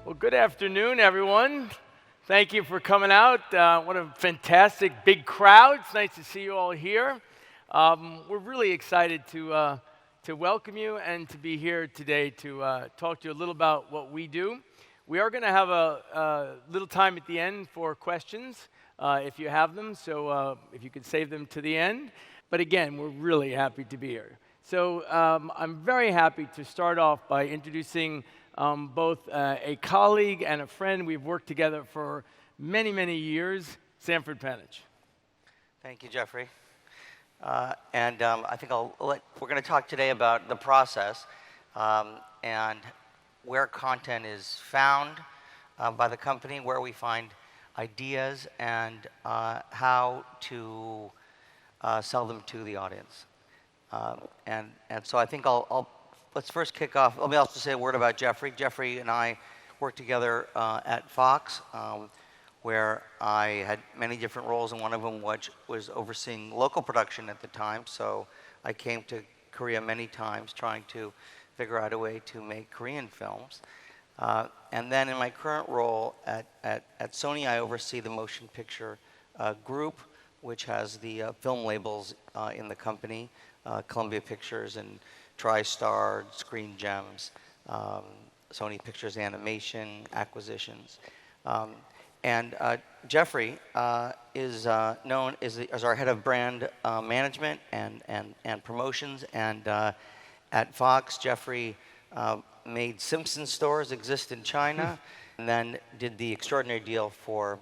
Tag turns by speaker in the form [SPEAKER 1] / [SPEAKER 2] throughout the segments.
[SPEAKER 1] Well, good afternoon, everyone. Thank you for coming out. What a fantastic big crowd. It's nice to see you all here. We're really excited to welcome you and to be here today to talk to you a little about what we do. We are going to have a little time at the end for questions, if you have them, so if you could save them to the end. But again, we're really happy to be here. So I'm very happy to start off by introducing both a colleague and a friend. We've worked together for many, many years, Sanford Panich.
[SPEAKER 2] Thank you, Jeffrey. I think we're going to talk today about the process and where content is found by the company, where we find ideas, and how to sell them to the audience. So I think let's first kick off. Let me also say a word about Jeffrey. Jeffrey and I worked together at Fox, where I had many different roles, and one of them was overseeing local production at the time. So I came to Korea many times trying to figure out a way to make Korean films. And then in my current role at Sony, I oversee the motion picture group, which has the film labels in the company, Columbia Pictures and TriStar, Screen Gems, Sony Pictures Animation, Acquisitions. Jeffrey is known as our head of brand management and promotions. And at Fox, Jeffrey made Simpson stores exist in China, and then did the extraordinary deal for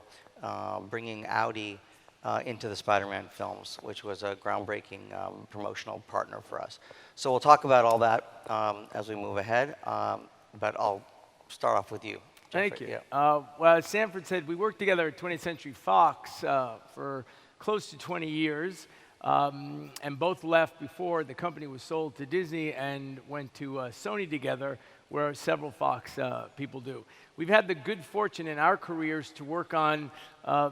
[SPEAKER 2] bringing Audi into the Spider-Man films, which was a groundbreaking promotional partner for us. So we'll talk about all that as we move ahead, but I'll start off with you. Jeffrey.
[SPEAKER 1] Thank you.
[SPEAKER 2] Yeah.
[SPEAKER 1] Well, as Sanford said, we worked together at 20th Century Fox for close to 20 years, and both left before the company was sold to Disney and went to Sony together, where several Fox people do. We've had the good fortune in our careers to work on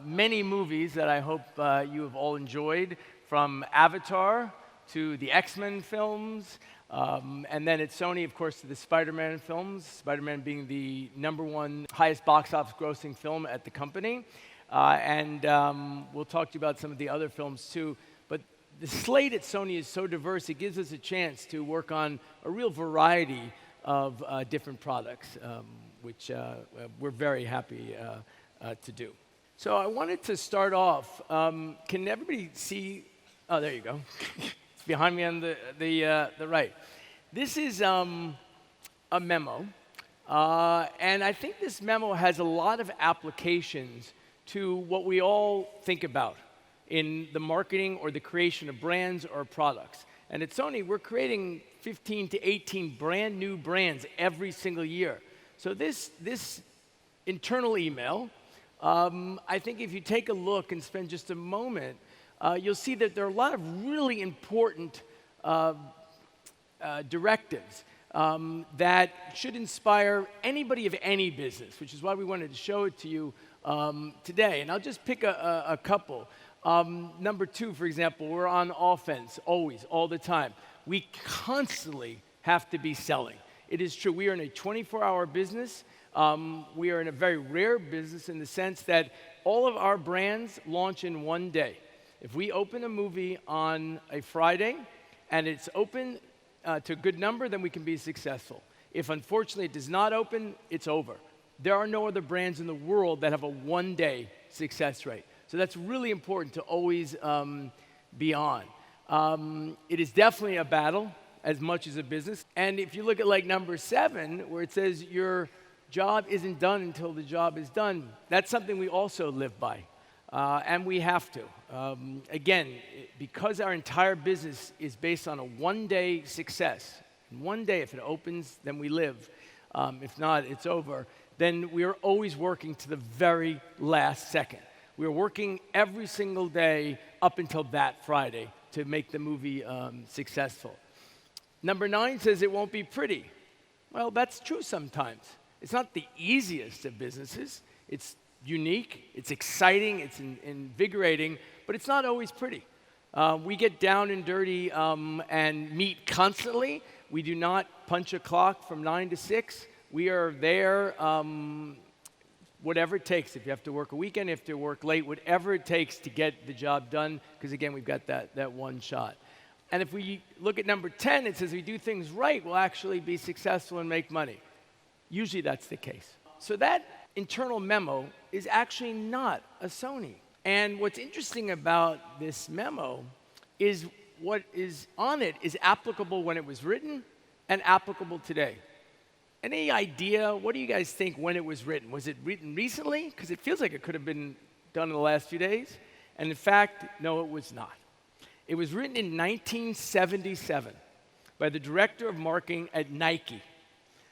[SPEAKER 1] many movies that I hope you have all enjoyed, from Avatar to the X-Men films, and then at Sony, of course, to the Spider-Man films, Spider-Man being the #1 highest box office grossing film at the company. We'll talk to you about some of the other films too. But the slate at Sony is so diverse, it gives us a chance to work on a real variety of different products, which we're very happy to do. So I wanted to start off. Can everybody see? Oh, there you go. It's behind me on the right. This is a memo, and I think this memo has a lot of applications to what we all think about in the marketing or the creation of brands or products. And at Sony, we're creating 15 to 18 brand new brands every single year. So this internal email, I think if you take a look and spend just a moment, you'll see that there are a lot of really important directives that should inspire anybody of any business, which is why we wanted to show it to you today. And I'll just pick a couple. Number 2, for example, we're on offense, always, all the time. We constantly have to be selling. It is true. We are in a 24-hour business. We are in a very rare business in the sense that all of our brands launch in one day. If we open a movie on a Friday and it's open to a good number, then we can be successful. If, unfortunately, it does not open, it's over. There are no other brands in the world that have a one-day success rate. So that's really important to always be on. It is definitely a battle as much as a business. And if you look at like number 7, where it says your job isn't done until the job is done, that's something we also live by. And we have to. Again, because our entire business is based on a one-day success, one day if it opens, then we live. If not, it's over. Then we are always working to the very last second. We're working every single day up until that Friday to make the movie successful. Number 9 says it won't be pretty. Well, that's true sometimes. It's not the easiest of businesses. It's unique, it's exciting, it's invigorating, but it's not always pretty. We get down and dirty and meet constantly. We do not punch a clock from 9 to 6. We are there, whatever it takes. If you have to work a weekend, if you have to work late, whatever it takes to get the job done, because again, we've got that one shot. And if we look at number 10, it says we do things right, we'll actually be successful and make money. Usually that's the case. So that internal memo is actually not a Sony. And what's interesting about this memo is what is on it is applicable when it was written and applicable today. Any idea, what do you guys think when it was written? Was it written recently? Because it feels like it could have been done in the last few days. And in fact, no, it was not. It was written in 1977 by the director of marketing at Nike.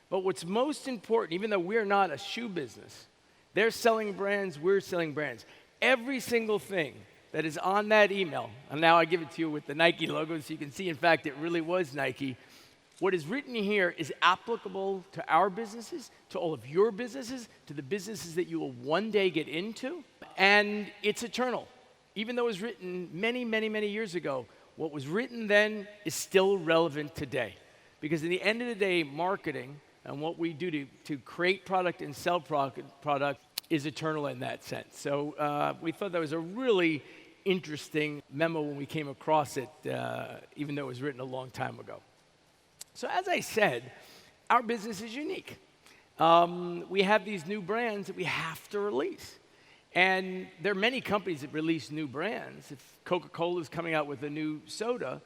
[SPEAKER 1] But what's most important, even though we're not a shoe business, they're selling brands, we're selling brands. Every single thing that is on that email, and now I give it to you with the Nike logo so you can see, in fact, it really was Nike. What is written here is applicable to our businesses, to all of your businesses, to the businesses that you will one day get into, and it's eternal. Even though it was written many, many, many years ago, what was written then is still relevant today. Because at the end of the day, marketing and what we do to create product and sell product is eternal in that sense. So we thought that was a really interesting memo when we came across it, even though it was written a long time ago. So as I said, our business is unique. We have these new brands that we have to release. And there are many companies that release new brands. If Coca-Cola is coming out with a new soda,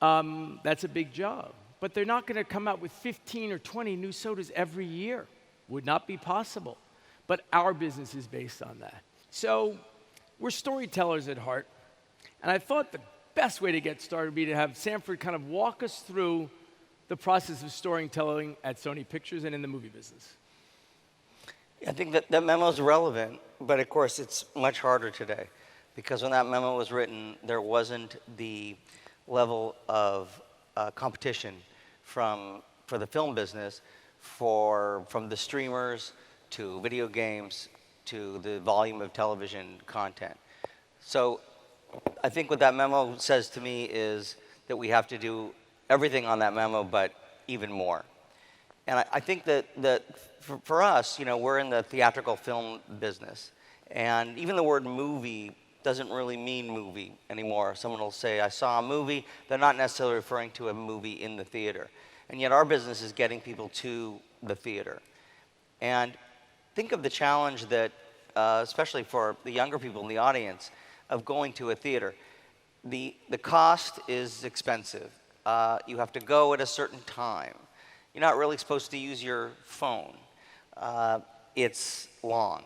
[SPEAKER 1] that's a big job. But they're not going to come out with 15 or 20 new sodas every year. Would not be possible. But our business is based on that. So we're storytellers at heart. And I thought the best way to get started would be to have Sanford kind of walk us through the process of storytelling at Sony Pictures and in the movie business.
[SPEAKER 2] I think that memo is relevant, but of course it's much harder today. Because when that memo was written, there wasn't the level of competition for the film business, from the streamers to video games to the volume of television content. So I think what that memo says to me is that we have to do everything on that memo, but even more. And I think that for us, we're in the theatrical film business. And even the word movie doesn't really mean movie anymore. Someone will say, I saw a movie. They're not necessarily referring to a movie in the theater. And yet our business is getting people to the theater. And think of the challenge that, especially for the younger people in the audience, of going to a theater. The cost is expensive. You have to go at a certain time. You're not really supposed to use your phone. It's long.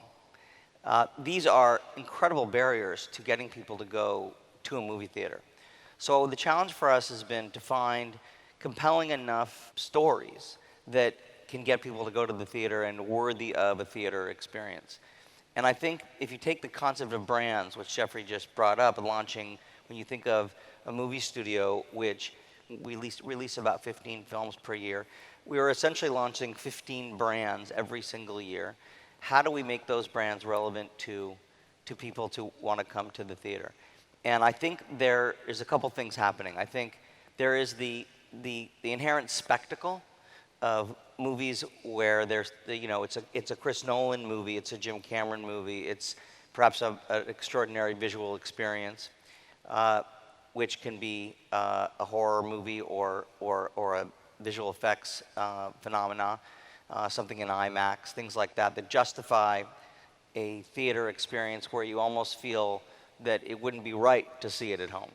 [SPEAKER 2] These are incredible barriers to getting people to go to a movie theater. So the challenge for us has been to find compelling enough stories that can get people to go to the theater and worthy of a theater experience. And I think if you take the concept of brands, which Jeffrey just brought up, and launching, when you think of a movie studio, which we release about 15 films per year, we are essentially launching 15 brands every single year. How do we make those brands relevant to people to want to come to the theater? And I think there is a couple things happening. I think there is the inherent spectacle of movies where there's it's a Chris Nolan movie, it's a Jim Cameron movie, it's perhaps an extraordinary visual experience, which can be a horror movie or a visual effects phenomena, something in IMAX, things like that justify a theater experience where you almost feel that it wouldn't be right to see it at home.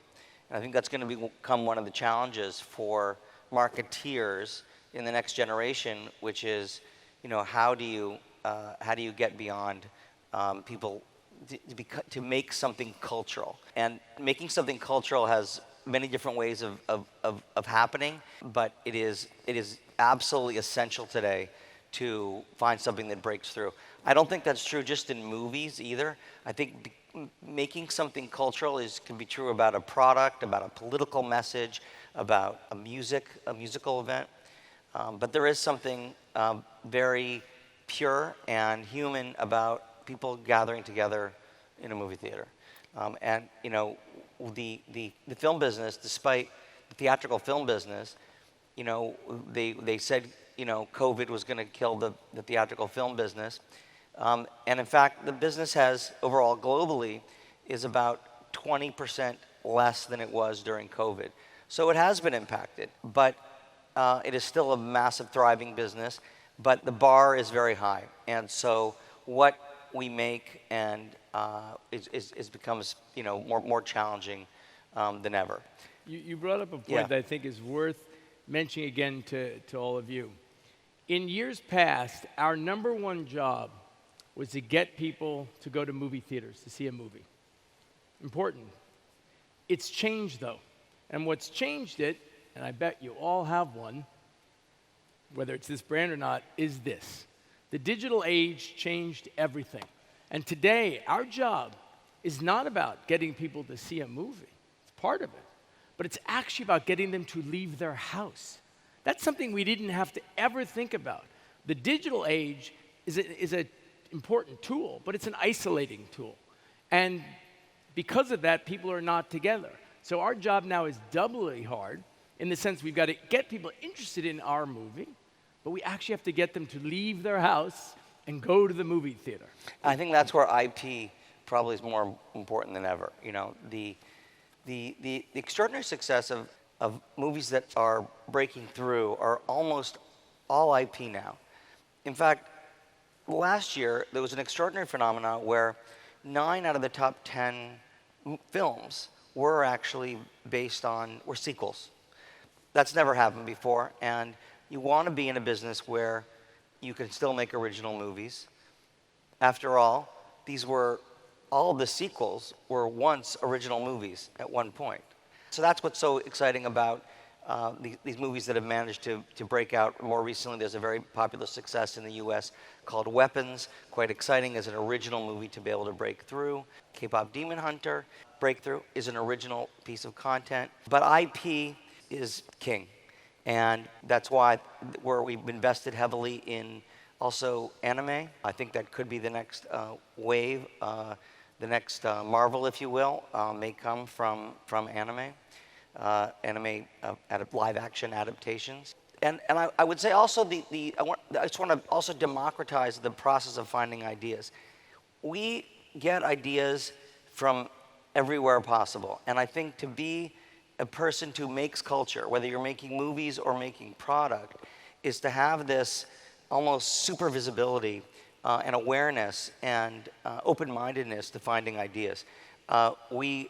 [SPEAKER 2] And I think that's going to become one of the challenges for marketeers in the next generation, which is, how do you get beyond people to make something cultural? And making something cultural has many different ways of happening, but it is absolutely essential today to find something that breaks through. I don't think that's true just in movies either. I think making something cultural can be true about a product, about a political message, about a musical event. But there is something very pure and human about people gathering together in a movie theater. And the film business, despite the theatrical film business, they said COVID was going to kill the theatrical film business. And in fact, the business has, overall globally, is about 20% less than it was during COVID. So it has been impacted, but it is still a massive thriving business, but the bar is very high. And so what we make and becomes more challenging than ever.
[SPEAKER 1] You brought up a point
[SPEAKER 2] Yeah.
[SPEAKER 1] that I think is worth mentioning again to all of you. In years past, our number one job was to get people to go to movie theaters to see a movie. Important. It's changed though. And what's changed it, and I bet you all have one, whether it's this brand or not, is this. The digital age changed everything. And today, our job is not about getting people to see a movie. It's part of it. But it's actually about getting them to leave their house. That's something we didn't have to ever think about. The digital age is an important tool, but it's an isolating tool. And because of that, people are not together. So our job now is doubly hard in the sense we've got to get people interested in our movie, but we actually have to get them to leave their house and go to the movie theater.
[SPEAKER 2] I think that's where IP probably is more important than ever. The extraordinary success of movies that are breaking through are almost all IP now. In fact, last year, there was an extraordinary phenomenon where 9 out of the top 10 films were actually were sequels. That's never happened before, and you want to be in a business where you can still make original movies. After all, all of the sequels were once original movies at one point. So that's what's so exciting about these movies that have managed to break out. More recently, there's a very popular success in the US called Weapons. Quite exciting as an original movie to be able to break through. K-pop Demon Hunter, breakthrough, is an original piece of content. But IP is king. And that's why we've invested heavily in also anime. I think that could be the next wave. The next Marvel, if you will, may come from anime. Live action adaptations. And I would say also I just want to also democratize the process of finding ideas. We get ideas from everywhere possible. And I think to be a person who makes culture, whether you're making movies or making product, is to have this almost super visibility and awareness and open-mindedness to finding ideas. We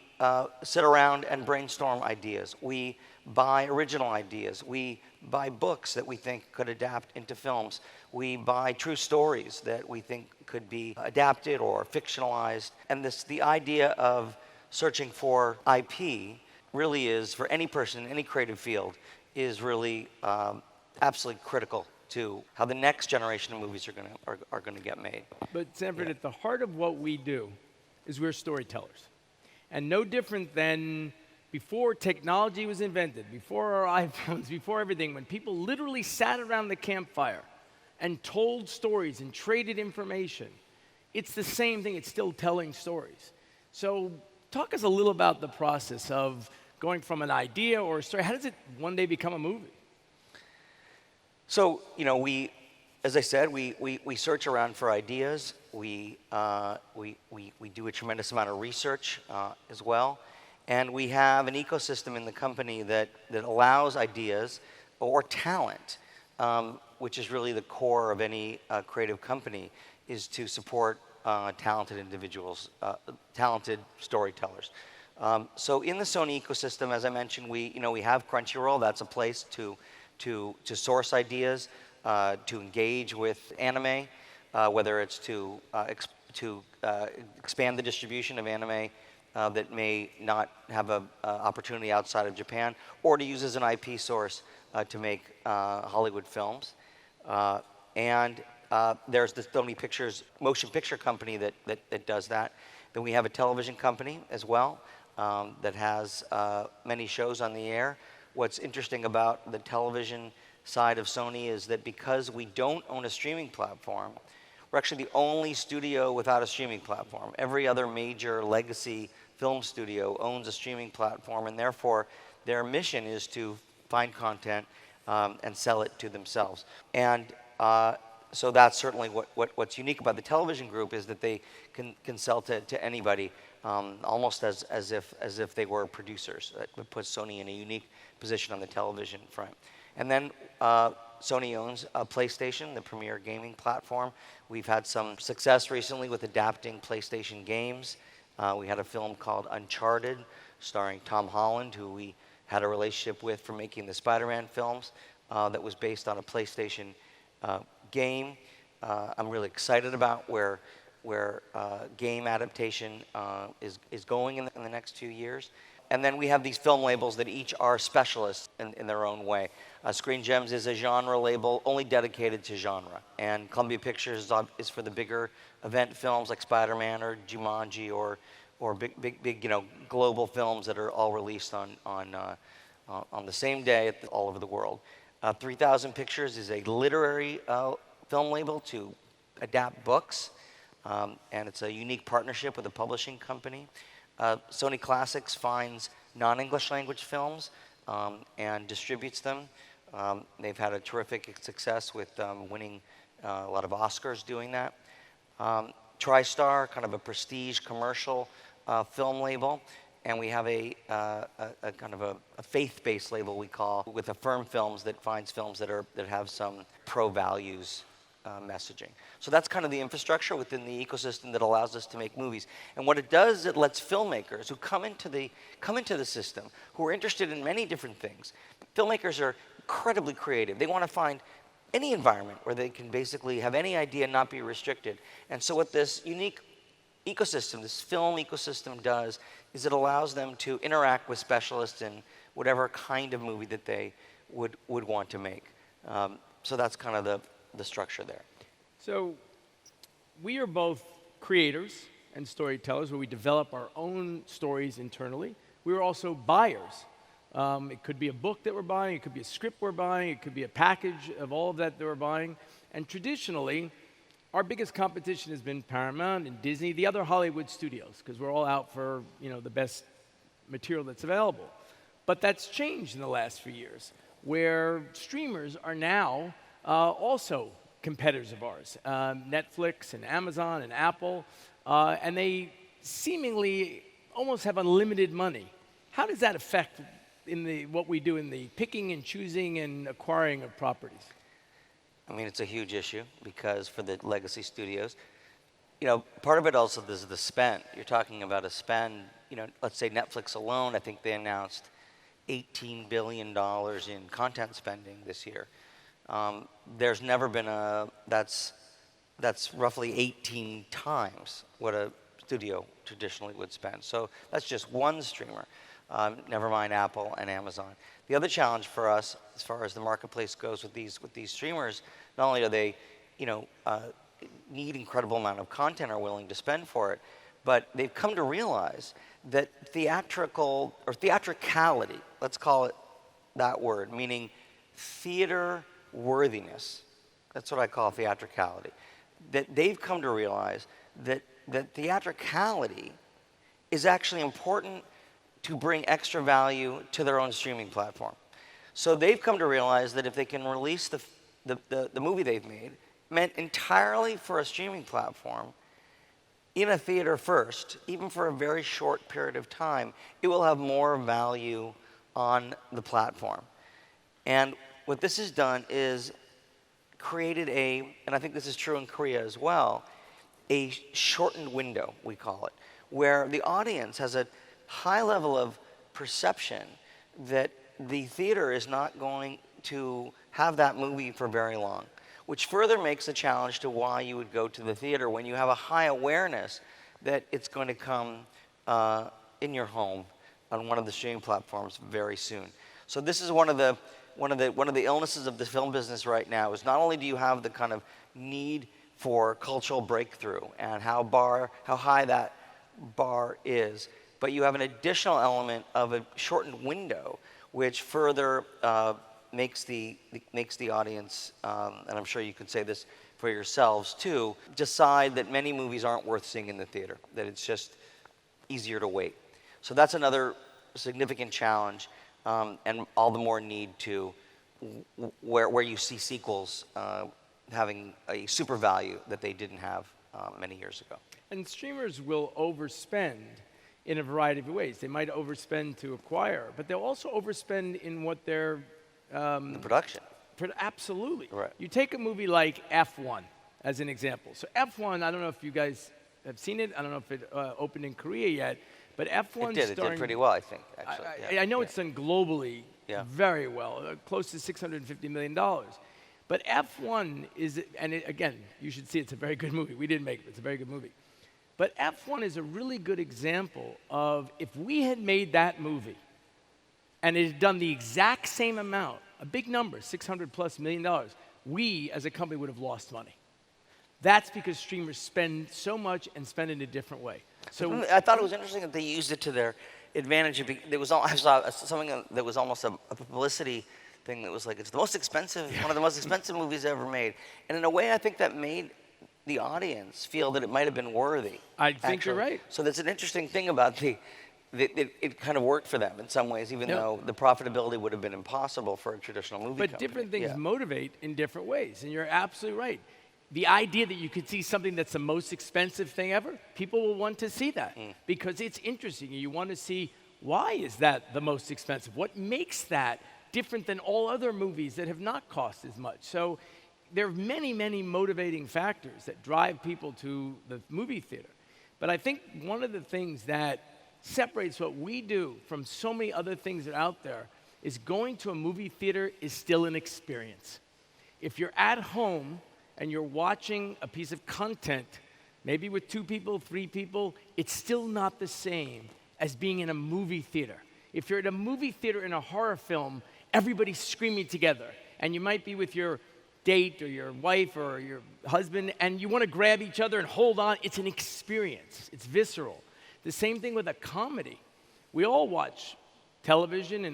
[SPEAKER 2] sit around and brainstorm ideas. We buy original ideas. We buy books that we think could adapt into films. We buy true stories that we think could be adapted or fictionalized. And the idea of searching for IP really is, for any person in any creative field, is really absolutely critical to how the next generation of movies are going to get made.
[SPEAKER 1] But Sanford,
[SPEAKER 2] Yeah.
[SPEAKER 1] at the heart of what we do is we're storytellers. And no different than before technology was invented, before our iPhones, before everything, when people literally sat around the campfire and told stories and traded information, it's the same thing, it's still telling stories. So talk us a little about the process of going from an idea or a story. How does it one day become a movie?
[SPEAKER 2] So, as I said, we search around for ideas. We do a tremendous amount of research as well. And we have an ecosystem in the company that allows ideas or talent, which is really the core of any creative company, is to support talented individuals, talented storytellers. So in the Sony ecosystem, as I mentioned, we have Crunchyroll. That's a place to source ideas, to engage with anime, whether it's to expand the distribution of anime that may not have an opportunity outside of Japan, or to use as an IP source to make Hollywood films. And there's the Sony Pictures motion picture company that does that. Then we have a television company as well that has many shows on the air. What's interesting about the television side of Sony is that because we don't own a streaming platform, we're actually the only studio without a streaming platform. Every other major legacy film studio owns a streaming platform, and therefore their mission is to find content and sell it to themselves. And so that's certainly what's unique about the television group, is that they can sell to anybody, almost as if they were producers. That puts Sony in a unique position on the television front. And then Sony owns PlayStation, the premier gaming platform. We've had some success recently with adapting PlayStation games. We had a film called Uncharted, starring Tom Holland, who we had a relationship with for making the Spider-Man films, that was based on a PlayStation game. I'm really excited about where game adaptation is going in the next few years. And then we have these film labels that each are specialists in their own way. Screen Gems is a genre label only dedicated to genre. And Columbia Pictures is for the bigger event films like Spider-Man or Jumanji or big global films that are all released on the same day all over the world. 3000 Pictures is a literary film label to adapt books. And it's a unique partnership with a publishing company. Sony Classics finds non-English language films and distributes them. They've had a terrific success with winning a lot of Oscars doing that. TriStar, kind of a prestige commercial film label. And we have a kind of a faith-based label, we call, with Affirm Films, that finds films that have some pro-values messaging. So that's kind of the infrastructure within the ecosystem that allows us to make movies. And what it does is it lets filmmakers who come into the system, who are interested in many different things. Filmmakers are incredibly creative. They want to find any environment where they can basically have any idea and not be restricted. And so what this unique ecosystem, this film ecosystem, does is it allows them to interact with specialists in whatever kind of movie that they would want to make. So that's kind of the structure there.
[SPEAKER 1] So we are both creators and storytellers, where we develop our own stories internally. We are also buyers. It could be a book that we're buying, it could be a script we're buying, it could be a package of all of that we're buying. And traditionally, our biggest competition has been Paramount and Disney, the other Hollywood studios, because we're all out for the best material that's available. But that's changed in the last few years, where streamers are now also competitors of ours, Netflix and Amazon and Apple, and they seemingly almost have unlimited money. How does that affect what we do in the picking and choosing and acquiring of properties?
[SPEAKER 2] I mean, it's a huge issue, because for the legacy studios, part of it also is the spend. You're talking about a spend, let's say Netflix alone, I think they announced $18 billion in content spending this year. There's never been that's roughly 18 times what a studio traditionally would spend. So that's just one streamer, never mind Apple and Amazon. The other challenge for us, as far as the marketplace goes with these streamers, not only do they, need incredible amount of content, are willing to spend for it, but they've come to realize that theatrical or theatricality, let's call it that word, meaning theater worthiness, that's what I call theatricality, that they've come to realize that theatricality is actually important to bring extra value to their own streaming platform. So they've come to realize that if they can release the movie they've made, meant entirely for a streaming platform, in a theater first, even for a very short period of time, it will have more value on the platform. And what this has done is created and I think this is true in Korea as well, a shortened window, we call it, where the audience has a high level of perception that the theater is not going to have that movie for very long, which further makes the challenge to why you would go to the theater when you have a high awareness that it's going to come in your home on one of the streaming platforms very soon. So this is one of the illnesses of the film business right now, is not only do you have the kind of need for cultural breakthrough and how high that bar is, but you have an additional element of a shortened window, which further makes the audience, and I'm sure you can say this for yourselves too, decide that many movies aren't worth seeing in the theater, that it's just easier to wait. So that's another significant challenge, and all the more need to where you see sequels having a super value that they didn't have many years ago.
[SPEAKER 1] And streamers will overspend in a variety of ways. They might overspend to acquire, but they'll also overspend in what they're
[SPEAKER 2] The production.
[SPEAKER 1] Absolutely.
[SPEAKER 2] Right.
[SPEAKER 1] You take a movie like F1 as an example. So F1, I don't know if you guys have seen it. I don't know if it opened in Korea yet, but F1
[SPEAKER 2] It did pretty well, I think, actually.
[SPEAKER 1] I know it's done globally very well, close to $650 million. But F1 is, and again, you should see it's a very good movie. We didn't make it, it's a very good movie. But F1 is a really good example of if we had made that movie and it had done the exact same amount, a big number, $600+ million, we as a company would have lost money. That's because streamers spend so much and spend in a different way. So
[SPEAKER 2] I thought it was interesting that they used it to their advantage. There was, I saw something that was almost a publicity thing that was like, it's the most expensive, one of the most expensive movies ever made. And in a way, I think that made the audience feel that it might have been worthy.
[SPEAKER 1] I think you're right.
[SPEAKER 2] So that's an interesting thing about it kind of worked for them in some ways, even though the profitability would have been impossible for a traditional movie company.
[SPEAKER 1] But different things motivate in different ways, and you're absolutely right. The idea that you could see something that's the most expensive thing ever, people will want to see that because it's interesting. You want to see, why is that the most expensive? What makes that different than all other movies that have not cost as much? So there are many, many motivating factors that drive people to the movie theater. But I think one of the things that separates what we do from so many other things that are out there is going to a movie theater is still an experience. If you're at home and you're watching a piece of content, maybe with 2 people, 3 people, it's still not the same as being in a movie theater. If you're at a movie theater in a horror film, everybody's screaming together, and you might be with your date or your wife or your husband, and you want to grab each other and hold on. It's an experience. It's visceral. The same thing with a comedy. We all watch television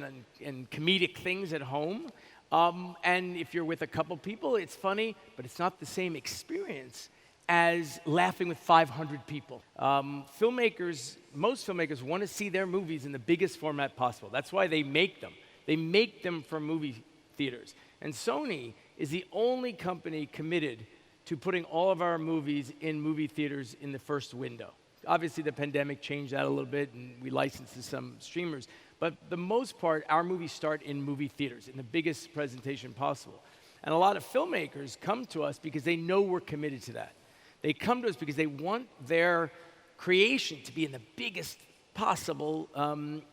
[SPEAKER 1] and comedic things at home. And if you're with a couple people, it's funny, but it's not the same experience as laughing with 500 people. Most filmmakers want to see their movies in the biggest format possible. That's why they make them. They make them for movie theaters. And Sony is the only company committed to putting all of our movies in movie theaters in the first window. Obviously, the pandemic changed that a little bit, and we licensed to some streamers. But the most part, our movies start in movie theaters, in the biggest presentation possible. And a lot of filmmakers come to us because they know we're committed to that. They come to us because they want their creation to be in the biggest possible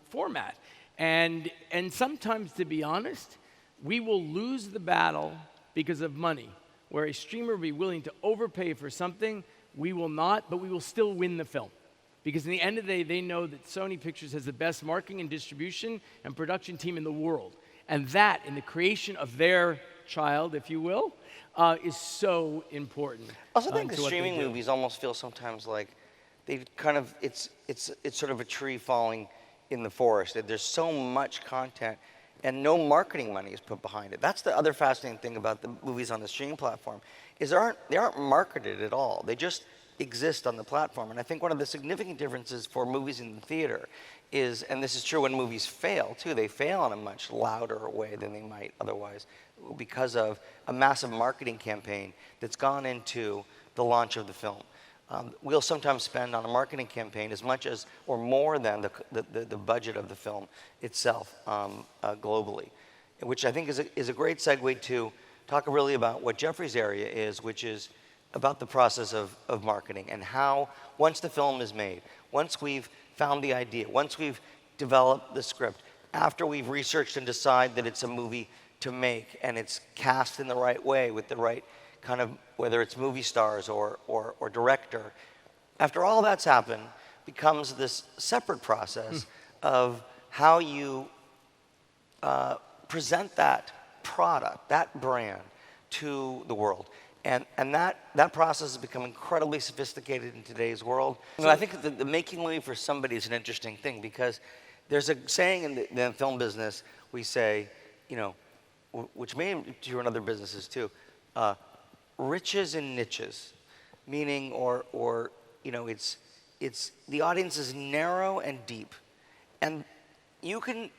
[SPEAKER 1] format. And sometimes, to be honest, we will lose the battle because of money, where a streamer will be willing to overpay for something. We will not, but we will still win the film. Because in the end of the day, they know that Sony Pictures has the best marketing and distribution and production team in the world. And that, in the creation of their child, if you will, is so important.
[SPEAKER 2] I also think the streaming movies almost feel sometimes like they kind of, it's sort of a tree falling in the forest. There's so much content and no marketing money is put behind it. That's the other fascinating thing about the movies on the streaming platform, is they aren't marketed at all. They just exist on the platform. And I think one of the significant differences for movies in the theater is, and this is true when movies fail too, they fail in a much louder way than they might otherwise because of a massive marketing campaign that's gone into the launch of the film. We'll sometimes spend on a marketing campaign as much as or more than the budget of the film itself globally, which I think is a great segue to talk really about what Jeffrey's area is, which is about the process of marketing and how, once the film is made, once we've found the idea, once we've developed the script, after we've researched and decide that it's a movie to make and it's cast in the right way with the right kind of, whether it's movie stars or director, after all that's happened, becomes this separate process of how you present that product, that brand, to the world. And that process has become incredibly sophisticated in today's world. I think the making movie for somebody is an interesting thing because there's a saying in the film business, we say, which may be true in other businesses too, riches in niches, meaning it's the audience is narrow and deep, and you can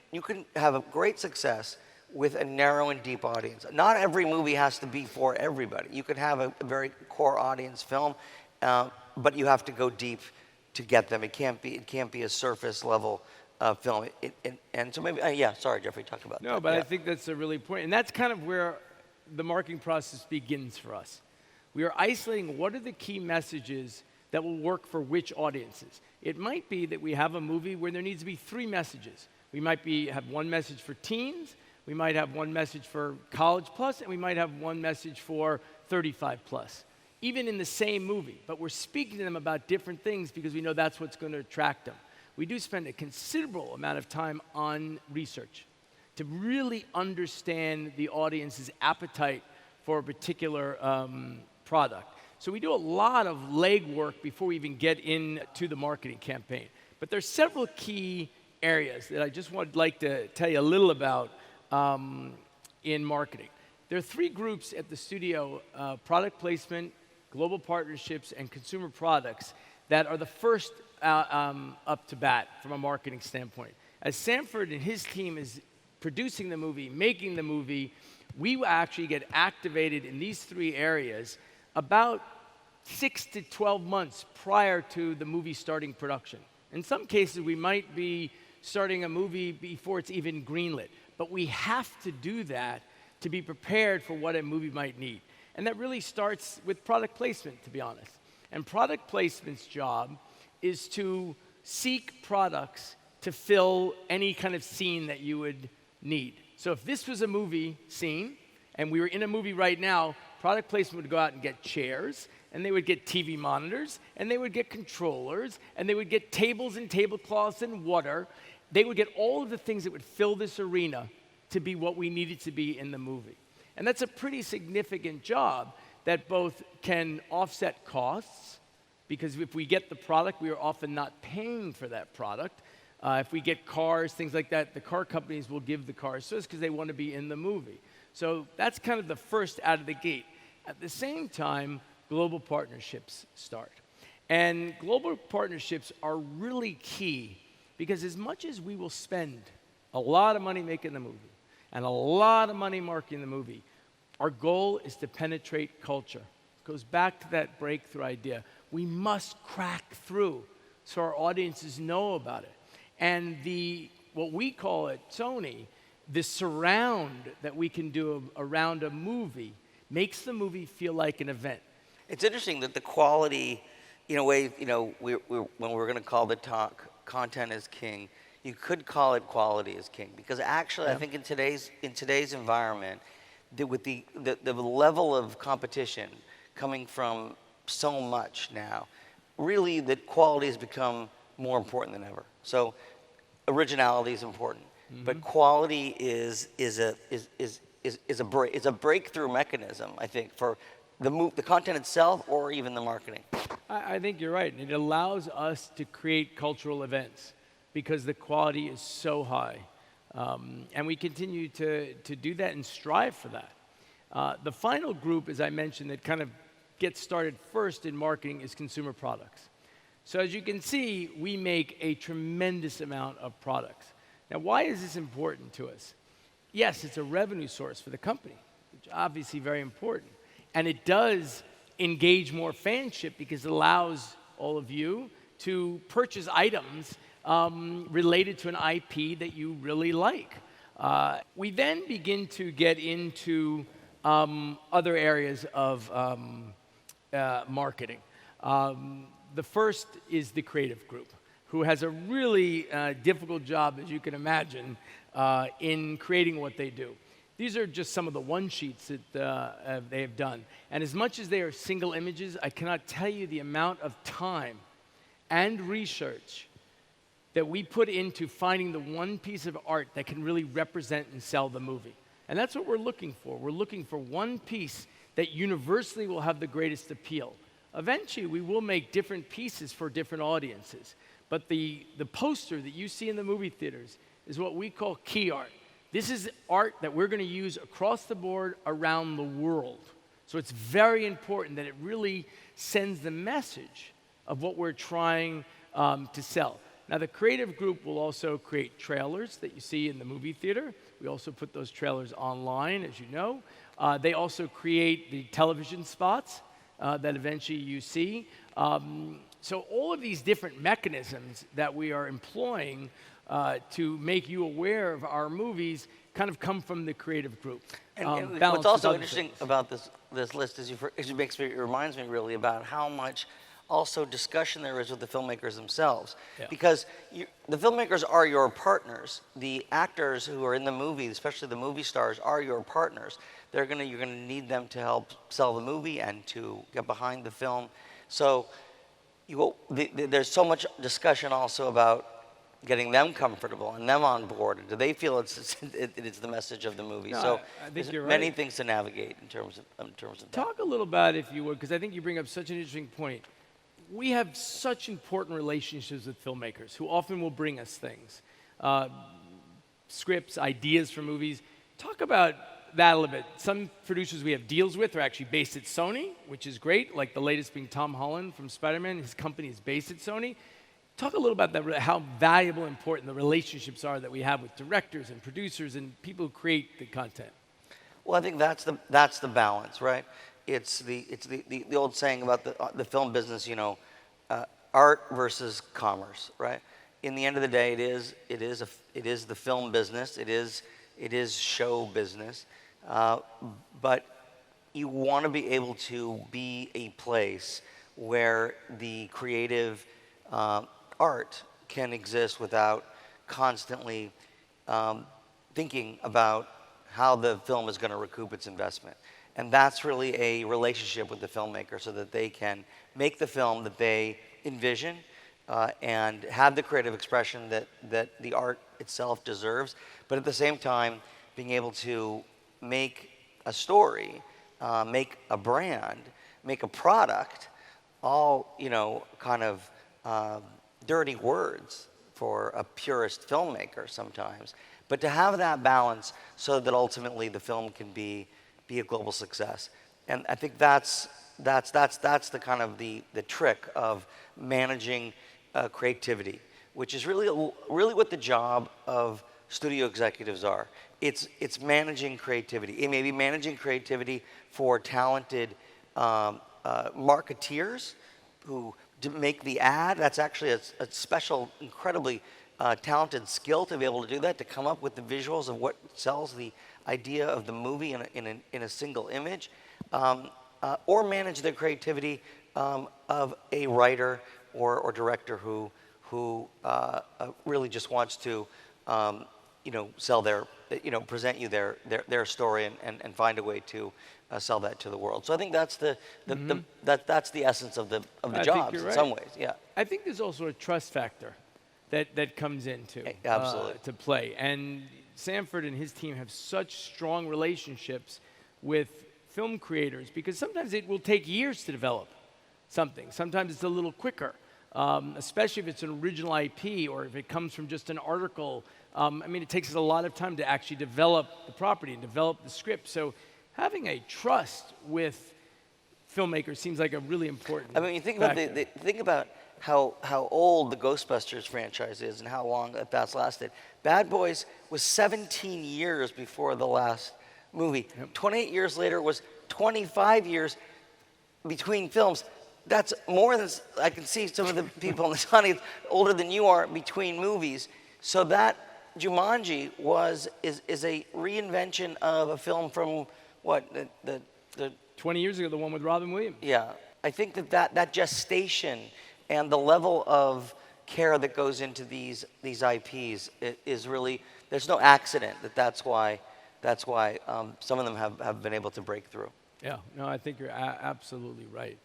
[SPEAKER 2] have a great success with a narrow and deep audience. Not every movie has to be for everybody. You could have a very core audience film, but you have to go deep to get them. It can't be a surface level film. And so maybe, yeah, sorry, Jeffrey, talk about that.
[SPEAKER 1] No, but
[SPEAKER 2] yeah.
[SPEAKER 1] I think that's a really important, and that's kind of where the marketing process begins for us. We are isolating what are the key messages that will work for which audiences. It might be that we have a movie where there needs to be 3 messages. We might have one message for teens, we might have one message for college plus, and we might have one message for 35 plus. Even in the same movie, but we're speaking to them about different things because we know that's what's going to attract them. We do spend a considerable amount of time on research to really understand the audience's appetite for a particular product. So we do a lot of legwork before we even get into the marketing campaign. But there's several key areas that I just would like to tell you a little about in marketing. There are 3 groups at the studio, product placement, global partnerships, and consumer products that are the first up to bat from a marketing standpoint. As Sanford and his team is producing the movie, making the movie, we actually get activated in these 3 areas about 6 to 12 months prior to the movie starting production. In some cases, we might be starting a movie before it's even greenlit, but we have to do that to be prepared for what a movie might need. And that really starts with product placement, to be honest. And product placement's job is to seek products to fill any kind of scene that you would need. So if this was a movie scene, and we were in a movie right now, product placement would go out and get chairs, and they would get TV monitors, and they would get controllers, and they would get tables and tablecloths and water. They would get all of the things that would fill this arena to be what we needed to be in the movie. And that's a pretty significant job that both can offset costs, because if we get the product, we are often not paying for that product. If we get cars, things like that, the car companies will give the cars to us because they want to be in the movie. So that's kind of the first out of the gate. At the same time, global partnerships start. And global partnerships are really key because as much as we will spend a lot of money making the movie and a lot of money marketing the movie, our goal is to penetrate culture. It goes back to that breakthrough idea. We must crack through so our audiences know about it. And what we call at Sony, the surround that we can do around a movie makes the movie feel like an event.
[SPEAKER 2] It's interesting that the quality, in a way, when we're going to call the talk, content is king, you could call it quality is king. Because actually, I think in today's environment, with the level of competition coming from so much now, really the quality has become more important than ever. So originality is important, but quality is a breakthrough mechanism, I think, for the content itself or even the marketing.
[SPEAKER 1] I think you're right. And it allows us to create cultural events because the quality is so high. And we continue to do that and strive for that. The final group, as I mentioned, that kind of gets started first in marketing is consumer products. So as you can see, we make a tremendous amount of products. Now, why is this important to us? Yes, it's a revenue source for the company, which is obviously very important. And it does engage more fanship because it allows all of you to purchase items related to an IP that you really like. We then begin to get into other areas of marketing. The first is the creative group, who has a really difficult job, as you can imagine, in creating what they do. These are just some of the one-sheets that they have done. And as much as they are single images, I cannot tell you the amount of time and research that we put into finding the one piece of art that can really represent and sell the movie. And that's what we're looking for. We're looking for one piece that universally will have the greatest appeal. Eventually, we will make different pieces for different audiences. But the poster that you see in the movie theaters is what we call key art. This is art that we're going to use across the board around the world. So it's very important that it really sends the message of what we're trying to sell. Now, the creative group will also create trailers that you see in the movie theater. We also put those trailers online, as you know. They also create the television spots that eventually you see. So all of these different mechanisms that we are employing to make you aware of our movies kind of come from the creative group.
[SPEAKER 2] And what's also interesting about this list is it reminds me really about how much also discussion there is with the filmmakers themselves.
[SPEAKER 1] Yeah.
[SPEAKER 2] Because the filmmakers are your partners. The actors who are in the movie, especially the movie stars, are your partners. You're gonna need them to help sell the movie and to get behind the film. So there's so much discussion also about getting them comfortable and them on board. Do they feel it's the message of the movie?
[SPEAKER 1] No,
[SPEAKER 2] so
[SPEAKER 1] I think
[SPEAKER 2] there's
[SPEAKER 1] you're
[SPEAKER 2] many
[SPEAKER 1] right.
[SPEAKER 2] things to navigate in terms of that.
[SPEAKER 1] Talk a little about, if you would, because I think you bring up such an interesting point. We have such important relationships with filmmakers who often will bring us things, scripts, ideas for movies. Talk about that a little bit. Some producers we have deals with are actually based at Sony, which is great, like the latest being Tom Holland from Spider-Man. His company is based at Sony. Talk a little about that, how valuable and important the relationships are that we have with directors and producers and people who create the content.
[SPEAKER 2] Well, I think that's the balance, right? It's the old saying about the film business, art versus commerce, right? In the end of the day, it is the film business. It is show business, but you want to be able to be a place where the creative art can exist without constantly thinking about how the film is going to recoup its investment. And that's really a relationship with the filmmaker so that they can make the film that they envision and have the creative expression that the art itself deserves, but at the same time being able to make a story, make a brand, make a product, all kind of dirty words for a purist filmmaker sometimes, but to have that balance so that ultimately the film can be a global success. And I think that's the kind of the trick of managing creativity, which is really what the job of studio executives are. It's managing creativity. It may be managing creativity for talented marketeers who make the ad. That's actually a special, incredibly talented skill to be able to do that, to come up with the visuals of what sells the idea of the movie in a single image, or manage the creativity of a writer or director who really just wants to sell present you their story and find a way to sell that to the world. So I think that's that's the essence of the jobs in some ways. Yeah.
[SPEAKER 1] I think there's also a trust factor that comes into
[SPEAKER 2] Absolutely.
[SPEAKER 1] To play. And Sanford and his team have such strong relationships with film creators because sometimes it will take years to develop something. Sometimes it's a little quicker, especially if it's an original IP or if it comes from just an article. It takes us a lot of time to actually develop the property and develop the script. So having a trust with filmmakers seems like a really important
[SPEAKER 2] you think
[SPEAKER 1] factor.
[SPEAKER 2] about think about how old the Ghostbusters franchise is and how long that's lasted. Bad Boys was 17 years before the last movie. Yep. 28 years later was 25 years between films. That's more than I can see some of the people in the audience older than you are between movies. So that Jumanji is a reinvention of a film from what the
[SPEAKER 1] 20 years ago, the one with Robin Williams.
[SPEAKER 2] Yeah, I think that gestation and the level of care that goes into these IPs is really, there's no accident that's why some of them have been able to break through.
[SPEAKER 1] Yeah, no, I think you're absolutely right.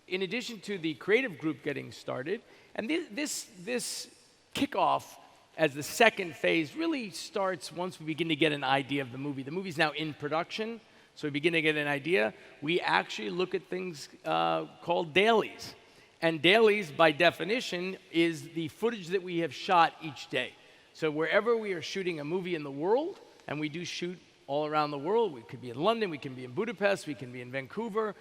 [SPEAKER 1] In addition to the creative group getting started, and this kickoff as the second phase really starts once we begin to get an idea of the movie. The movie's now in production, so we begin to get an idea. We actually look at things called dailies. And dailies, by definition, is the footage that we have shot each day. So wherever we are shooting a movie in the world, and we do shoot all around the world, we could be in London, we can be in Budapest, we can be in Vancouver,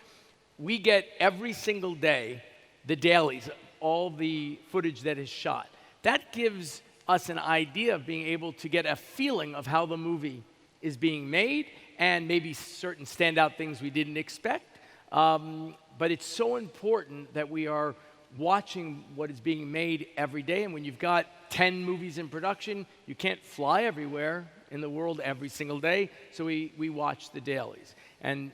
[SPEAKER 1] we get every single day the dailies all the footage that is shot. That gives us an idea of being able to get a feeling of how the movie is being made and maybe certain standout things we didn't expect. But it's so important that we are watching what is being made every day. And when you've got 10 movies in production, you can't fly everywhere in the world every single day. So we watch the dailies. And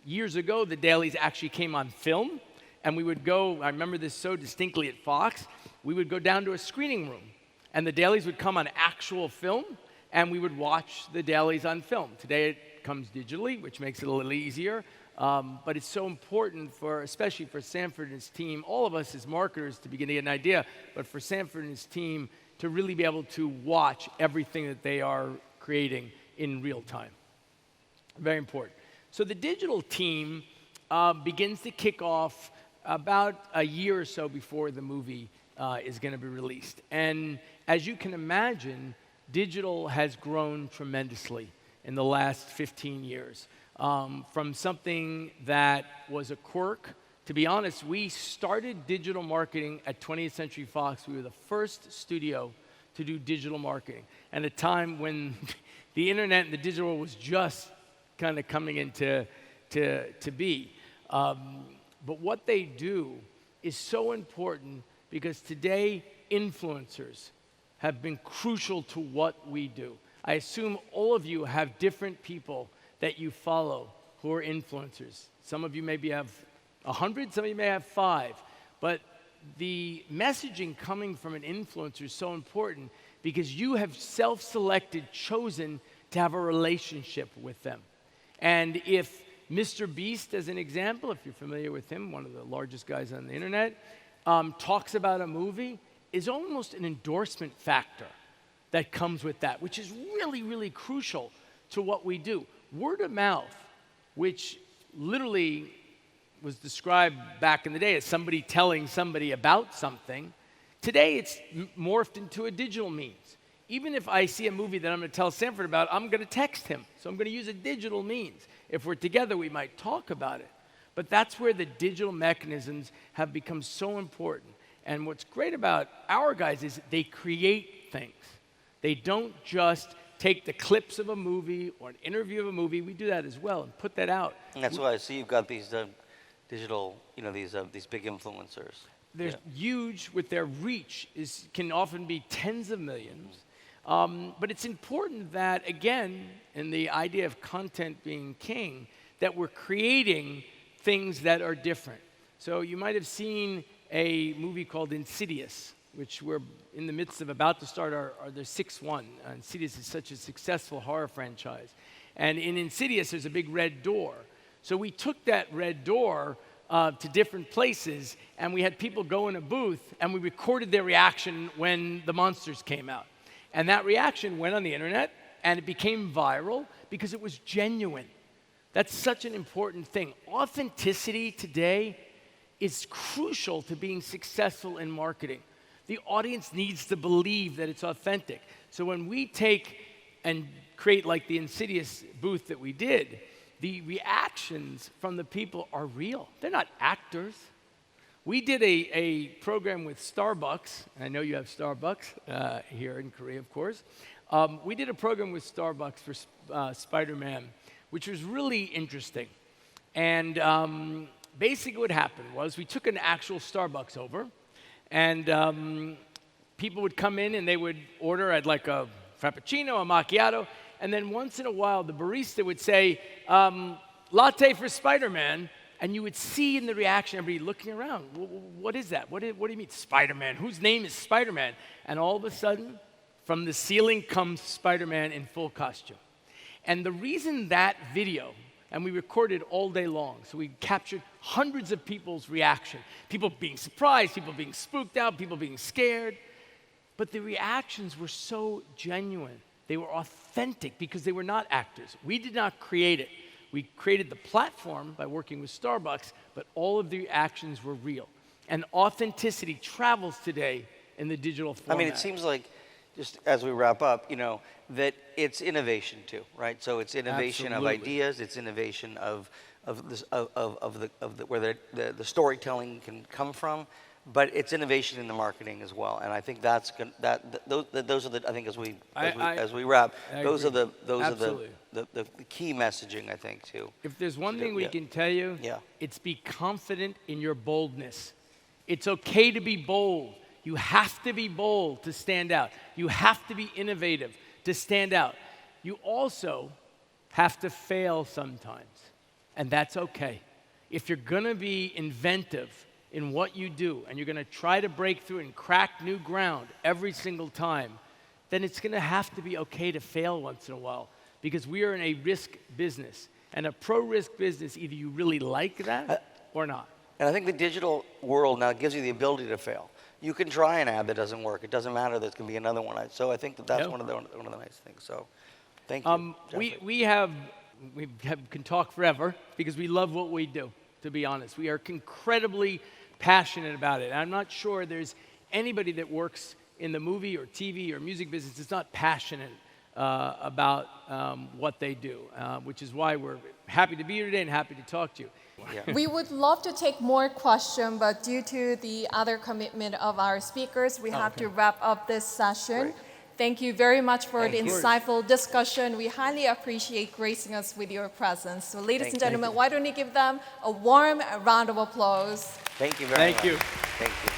[SPEAKER 1] years ago, the dailies actually came on film. And we would go, I remember this so distinctly at Fox, we would go down to a screening room. And the dailies would come on actual film. And we would watch the dailies on film. Today it comes digitally, which makes it a little easier. But it's so important for, especially for Sanford and his team, all of us as marketers to begin to get an idea, but for Sanford and his team to really be able to watch everything that they are creating in real time. Very important. So the digital team begins to kick off about a year or so before the movie is going to be released. And as you can imagine, digital has grown tremendously in the last 15 years. From something that was a quirk. To be honest, we started digital marketing at 20th Century Fox. We were the first studio to do digital marketing, at a time when the internet and the digital was just kind of coming into to be. But what they do is so important because today influencers have been crucial to what we do. I assume all of you have different people that you follow who are influencers. Some of you maybe have 100, some of you may have 5. But the messaging coming from an influencer is so important because you have self-selected, chosen to have a relationship with them. And if Mr. Beast, as an example, if you're familiar with him, one of the largest guys on the internet, talks about a movie, is almost an endorsement factor that comes with that, which is really, really crucial to what we do. Word of mouth, which literally was described back in the day as somebody telling somebody about something, today it's morphed into a digital means. Even if I see a movie that I'm going to tell Sanford about, I'm going to text him. So I'm going to use a digital means. If we're together, we might talk about it. But that's where the digital mechanisms have become so important. And what's great about our guys is they create things. They don't just take the clips of a movie or an interview of a movie. We do that as well and put that out.
[SPEAKER 2] And that's why I see you've got these digital, these big influencers.
[SPEAKER 1] They're huge with their reach, can often be tens of millions. But it's important that, again, in the idea of content being king, that we're creating things that are different. So you might have seen a movie called Insidious, which we're in the midst of about to start their 6th one. Insidious is such a successful horror franchise. And in Insidious, there's a big red door. So we took that red door to different places, and we had people go in a booth, and we recorded their reaction when the monsters came out. And that reaction went on the internet, and it became viral because it was genuine. That's such an important thing. Authenticity today is crucial to being successful in marketing. The audience needs to believe that it's authentic. So when we take and create like the Insidious booth that we did, the reactions from the people are real. They're not actors. We did a program with Starbucks. I know you have Starbucks here in Korea, of course. We did a program with Starbucks for Spider-Man, which was really interesting. And basically what happened was we took an actual Starbucks over, and people would come in and they would order at like a Frappuccino, a macchiato, and then once in a while the barista would say, latte for Spider-Man, and you would see in the reaction everybody looking around, what is that? What do you mean, Spider-Man? Whose name is Spider-Man? And all of a sudden, from the ceiling comes Spider-Man in full costume. And the reason that video, and we recorded all day long, so we captured hundreds of people's reaction. People being surprised, people being spooked out, people being scared. But the reactions were so genuine. They were authentic because they were not actors. We did not create it. We created the platform by working with Starbucks, but all of the actions were real. And authenticity travels today in the digital format.
[SPEAKER 2] I mean, it seems like, just as we wrap up, that it's innovation too, right? So it's innovation
[SPEAKER 1] Absolutely.
[SPEAKER 2] of ideas, it's innovation of where the storytelling can come from, but it's innovation in the marketing as well, and I think that's those are the I think as we wrap, those are the key messaging I think too.
[SPEAKER 1] If there's one thing we can tell you,
[SPEAKER 2] Yeah.
[SPEAKER 1] it's be confident in your boldness. It's okay to be bold. You have to be bold to stand out. You have to be innovative to stand out. You also have to fail sometimes, and that's okay. If you're gonna be inventive in what you do, and you're gonna try to break through and crack new ground every single time, then it's gonna have to be okay to fail once in a while, because we are in a risk business. And a pro-risk business, either you really like that or not.
[SPEAKER 2] And I think the digital world now gives you the ability to fail. You can try an ad that doesn't work. It doesn't matter. There's going to be another one. So I think that's
[SPEAKER 1] Yep.
[SPEAKER 2] one of the nice things. So thank you.
[SPEAKER 1] We can talk forever because we love what we do, to be honest. We are incredibly passionate about it. I'm not sure there's anybody that works in the movie or TV or music business that's not passionate about what they do, which is why we're happy to be here today and happy to talk to you.
[SPEAKER 2] Yeah.
[SPEAKER 3] We would love to take more questions, but due to the other commitment of our speakers, we have to wrap up this session.
[SPEAKER 2] Great.
[SPEAKER 3] Thank you very much for
[SPEAKER 2] Thank
[SPEAKER 3] the
[SPEAKER 2] you.
[SPEAKER 3] insightful discussion. We highly appreciate gracing us with your presence. So ladies and
[SPEAKER 2] Thank you.
[SPEAKER 3] gentlemen, why don't you give them a warm round of applause?
[SPEAKER 2] Thank you very much.
[SPEAKER 1] Thank you.
[SPEAKER 2] Thank you.